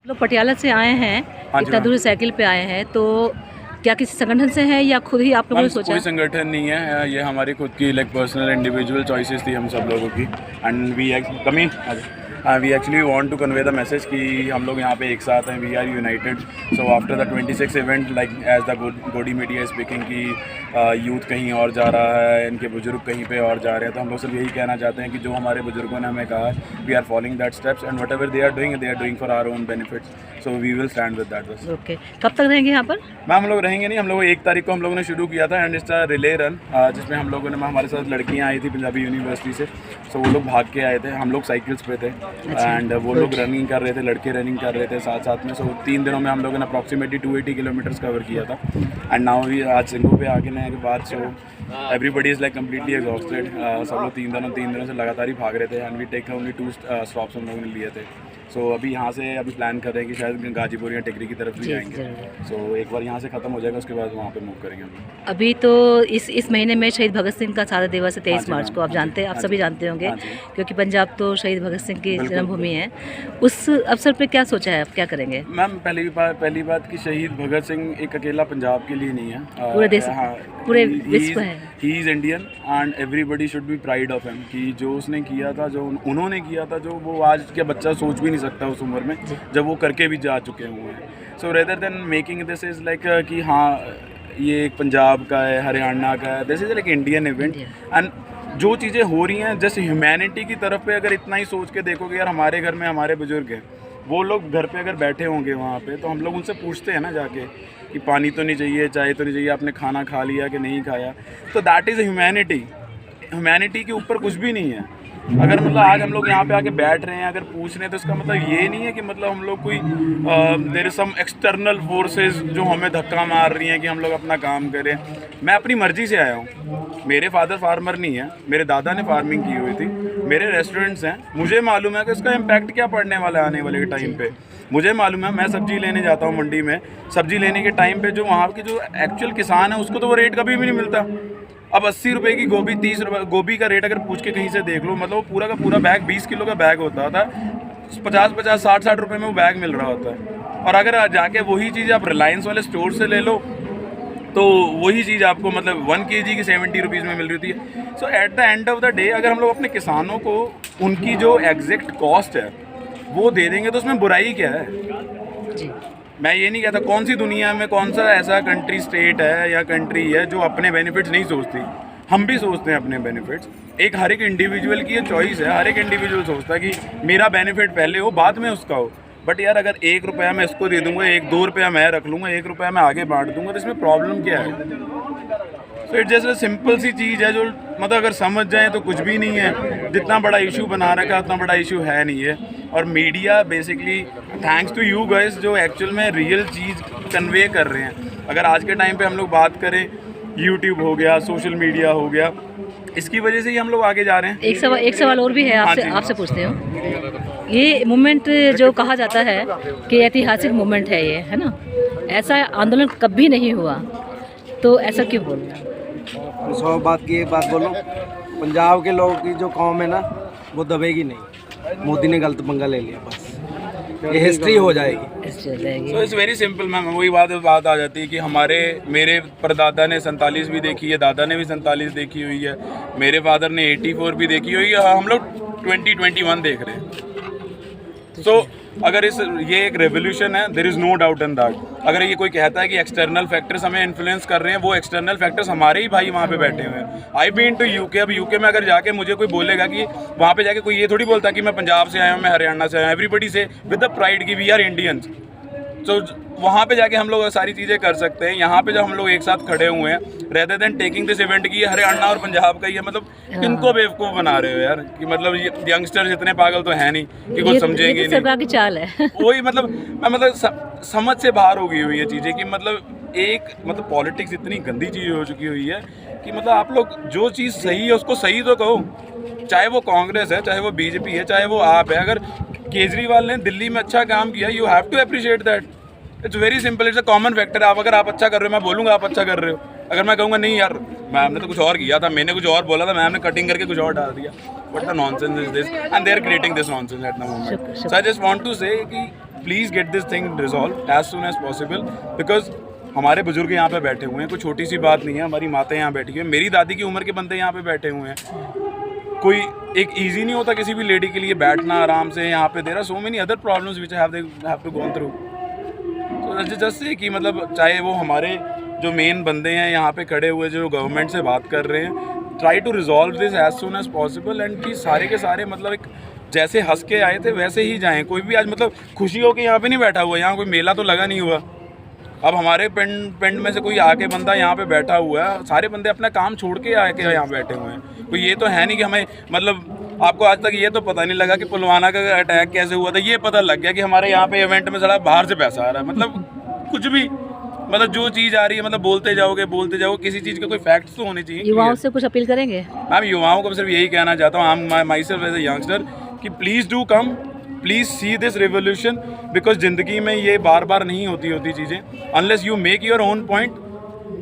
लोग पटियाला से आए हैं, इतना दूर साइकिल पे आए हैं, तो क्या किसी संगठन से है या खुद ही आप लोगों ने सोचा? कोई संगठन नहीं है, ये हमारी खुद की पर्सनल इंडिविजुअल चॉइसेस थी हम सब लोगों की। And we actually want to convey the message कि हम लोग यहाँ पे एक साथ हैं, we are united. So after the 26 event, like as the godi media speaking की यूथ कहीं और जा रहा है, इनके बुजुर्ग कहीं पे और जा रहे हैं, तो हम लोग सब यही कहना चाहते हैं कि जो हमारे बुजुर्गों ने हमें कहा, we are following that steps and whatever they are doing for our own benefits, so we will stand with that बस। ओके, कब तक रहेंगे यहाँ पर? मैम हम लोग रहेंगे नहीं, हम लोग 1 तारीख को हम लोगों ने शुरू किया था and it's a relay run, जिसमें हम लोगों ने, हमारे साथ लड़कियाँ आई थी पंजाबी यूनिवर्सिटी से, सो वो लोग भाग के आए थे, हम लोग साइकिल्स पे थे एंड वो लोग रनिंग कर रहे थे, लड़के रनिंग कर रहे थे साथ साथ में। सो 3 दिनों में हम लोगों ने अप्रॉक्सीमेटली 280 किलोमीटर्स कवर किया था एंड नाउ वी आज सिंगू पे आगे के बाद so everybody is like completely exhausted. सब लोग 3 दिनों से लगातार ही भाग रहे थे and we take only 2 stops हम लोगों ने लिए थे। सो अभी यहाँ से प्लान कर रहे हैं कि शायद गाजीपुर या टिकरी की तरफ भी जाएंगे। सो एक बार यहाँ से ख़त्म हो जाएगा, उसके बाद वहाँ पे मूव करेंगे हम। अभी तो इस महीने में शहीद भगत सिंह का सारा दिवस है 23 मार्च को, आप जानते हैं, आप सभी जानते होंगे, क्योंकि पंजाब तो शहीद भगत सिंह की जन्मभूमि है। उस अवसर पे क्या सोचा है, आप क्या करेंगे? मैम पहली बात कि शहीद भगत सिंह एक अकेला पंजाब के लिए नहीं है, पूरे देश, पूरे विश्व है। He is Indian and everybody should be pride of him, कि जो उसने किया था, जो उन्होंने किया था, जो वो आज के बच्चा सोच भी नहीं सकता उस उम्र में, जब वो करके भी जा चुके हुए हैं। सो rather than making this is like कि हाँ ये एक पंजाब का है, हरियाणा का है, this is like Indian event and जो चीज़ें हो रही हैं जस्ट ह्यूमैनिटी की तरफ पे अगर इतना ही सोच के देखोगे, यार हमारे घर में हमारे बुजुर्ग हैं, वो लोग घर पे अगर बैठे होंगे वहाँ पे, तो हम लोग उनसे पूछते हैं ना जाके कि पानी तो नहीं चाहिए, चाय तो नहीं चाहिए, आपने खाना खा लिया कि नहीं खाया, तो दैट इज़ ह्यूमैनिटी के ऊपर कुछ भी नहीं है। अगर मतलब आज हम लोग यहाँ पे आके बैठ रहे हैं, अगर पूछ रहे हैं, तो इसका मतलब ये नहीं है कि मतलब हम लोग कोई there is some external forces जो हमें धक्का मार रही हैं कि हम लोग अपना काम करें। मैं अपनी मर्जी से आया हूँ, मेरे फादर फार्मर नहीं है, मेरे दादा ने फार्मिंग की हुई थी, मेरे रेस्टोरेंट्स हैं, मुझे मालूम है कि उसका इम्पैक्ट क्या पड़ने वाला है आने वाले टाइम पे। मुझे मालूम है, मैं सब्जी लेने जाता हूँ मंडी में, सब्जी लेने के टाइम पे जो वहाँ की जो एक्चुअल किसान है उसको तो वो रेट कभी भी नहीं मिलता। अब 80 रुपये की गोभी, 30 रुपये गोभी का रेट अगर पूछ के कहीं से देख लो, मतलब वो पूरा का पूरा बैग 20 किलो का बैग होता था, 50-50, 60-60 रुपये में वो बैग मिल रहा होता है। और अगर जाके वही चीज़ आप रिलायंस वाले स्टोर से ले लो, तो वही चीज़ आपको मतलब 1 kg की 70 रुपीज़ में मिल रही थी। So at the end of the day अगर हम लोग अपने किसानों को उनकी जो एग्जैक्ट कॉस्ट है वो दे देंगे, तो उसमें बुराई क्या है? जी, मैं ये नहीं कहता कौन सी दुनिया में कौन सा ऐसा कंट्री, स्टेट है या कंट्री है जो अपने बेनिफिट्स नहीं सोचती। हम भी सोचते हैं अपने बेनिफिट्स, एक हर एक इंडिविजुअल की ये चॉइस है, हर एक इंडिविजुअल सोचता है कि मेरा बेनिफिट पहले हो, बाद में उसका हो। बट यार अगर 1 रुपया मैं इसको दे दूंगा, 1-2 रुपया मैं रख लूँगा, 1 रुपया मैं आगे बांट दूंगा, तो इसमें प्रॉब्लम क्या है? सो इट जैसे सिंपल सी चीज़ है जो मतलब अगर समझ जाए तो कुछ भी नहीं है। जितना बड़ा इशू बना रखा है उतना बड़ा इशू है नहीं है। और media basically thanks to you guys जो एक्चुअल में रियल चीज़ कन्वे कर रहे हैं। अगर आज के टाइम पे हम लोग बात करें, यूट्यूब हो गया, सोशल मीडिया हो गया, इसकी वजह से ही हम लोग आगे जा रहे हैं। एक सवाल और भी है आपसे पूछते हो। ये मूवमेंट जो कहा जाता है कि ऐतिहासिक मूवमेंट है ये, है ना, ऐसा आंदोलन कभी नहीं हुआ, तो ऐसा क्यों बोल रहे हैं? 100 बात की एक बात बोलो, पंजाब के लोगों की जो कौम है ना वो दबेगी नहीं। मोदी ने गलत पंगा ले लिया, बस ये हिस्ट्री हो जाएगी। So it's very simple ma'am, वही बात आ जाती है कि मेरे परदादा ने 47 भी देखी है, दादा ने भी 47 देखी हुई है, मेरे फादर ने 84 भी देखी हुई है, हम लोग 2021 देख रहे हैं। सो अगर ये एक रेवोल्यूशन है, there is no doubt in that. अगर ये कोई कहता है कि एक्सटर्नल फैक्टर्स हमें इन्फ्लुएंस कर रहे हैं, वो एक्सटर्नल फैक्टर्स हमारे ही भाई वहाँ पे बैठे हुए हैं। आई बीन टू यूके, अब यूके में अगर जाके मुझे कोई बोलेगा कि वहाँ पे जाके कोई ये थोड़ी बोलता कि मैं पंजाब से आया हूँ, मैं हरियाणा से आया हूँ, एवरीबडी से विद द प्राइड की वी आर इंडियंस। तो वहाँ पे जाके हम लोग सारी चीज़ें कर सकते हैं। यहाँ पे जब हम लोग एक साथ खड़े हुए हैं, rather than taking this event की हरियाणा और पंजाब का ही है, मतलब किनको बेवकूफ़ बना रहे हो यार? कि मतलब ये यंगस्टर्स इतने पागल तो है नहीं कि कुछ समझेंगे नहीं। सरकार की चाल है। वही मतलब समझ से बाहर हो गई हुई है चीज़ें कि मतलब पॉलिटिक्स इतनी गंदी चीज़ हो चुकी हुई है कि मतलब आप लोग जो चीज़ सही है उसको सही तो कहो, चाहे वो कांग्रेस है, चाहे वो बीजेपी है, चाहे वो आप है। अगर केजरीवाल ने दिल्ली में अच्छा काम किया, you have to appreciate that. It's very simple, it's a common factor. अगर आप अच्छा कर रहे हो, मैं बोलूँगा आप अच्छा कर रहे हो। अगर मैं कहूँगा नहीं यार मैम ने तो कुछ और किया था, मैंने कुछ और बोला था, मैम ने कटिंग करके कुछ और डाल दिया, what the nonsense is this, and they are creating this nonsense at the moment. So I just want to say कि please get this thing resolve as soon as possible, because हमारे बुजुर्ग यहाँ पे बैठे हुए हैं, कोई छोटी सी बात नहीं है, हमारी माताएं यहाँ बैठी हैं, मेरी दादी की उम्र के बंदे यहाँ पे बैठे हुए हैं। कोई एक इजी नहीं होता किसी भी लेडी के लिए बैठना आराम से यहाँ पे, there are so many other problems which have to go through. तो जस्ट से कि मतलब चाहे वो हमारे जो मेन बंदे हैं यहाँ पे खड़े हुए जो गवर्नमेंट से बात कर रहे हैं, try to resolve this as soon as possible, and कि सारे के सारे मतलब एक जैसे हंस के आए थे वैसे ही जाएं। कोई भी आज मतलब खुशी हो के यहाँ पे नहीं बैठा हुआ, यहाँ कोई मेला तो लगा नहीं हुआ। अब हमारे पिंड में से कोई आके बंदा यहाँ पे बैठा हुआ है, सारे बंदे अपना काम छोड़ के आके यहाँ बैठे हुए हैं। कोई ये तो है नहीं कि हमें मतलब आपको आज तक ये तो पता नहीं लगा कि पुलवामा का अटैक कैसे हुआ था, ये पता लग गया कि हमारे यहाँ पे इवेंट में सारा बाहर से पैसा आ रहा है। मतलब कुछ भी मतलब जो चीज़ आ रही है मतलब बोलते जाओगे, किसी चीज़ के कोई फैक्ट्स तो होने चाहिए। युवाओं से कुछ अपील करेंगे? मैम युवाओं को सिर्फ यही कहना चाहता हूँ, I am myself as a youngster, कि please do come, please see this revolution, because ज़िंदगी में ये बार बार नहीं होती चीज़ें। Unless you make your own point,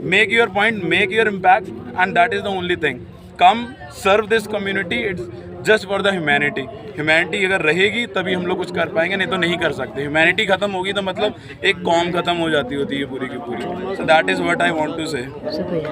make your impact, and that is the only thing. Come serve this community, it's just for the humanity अगर रहेगी तभी हम लोग कुछ कर पाएंगे, नहीं तो नहीं कर सकते। ह्यूमैनिटी खत्म होगी तो मतलब एक कौम खत्म हो जाती होती है पूरी की पूरी। So that is what I want to say. शुक्रिया।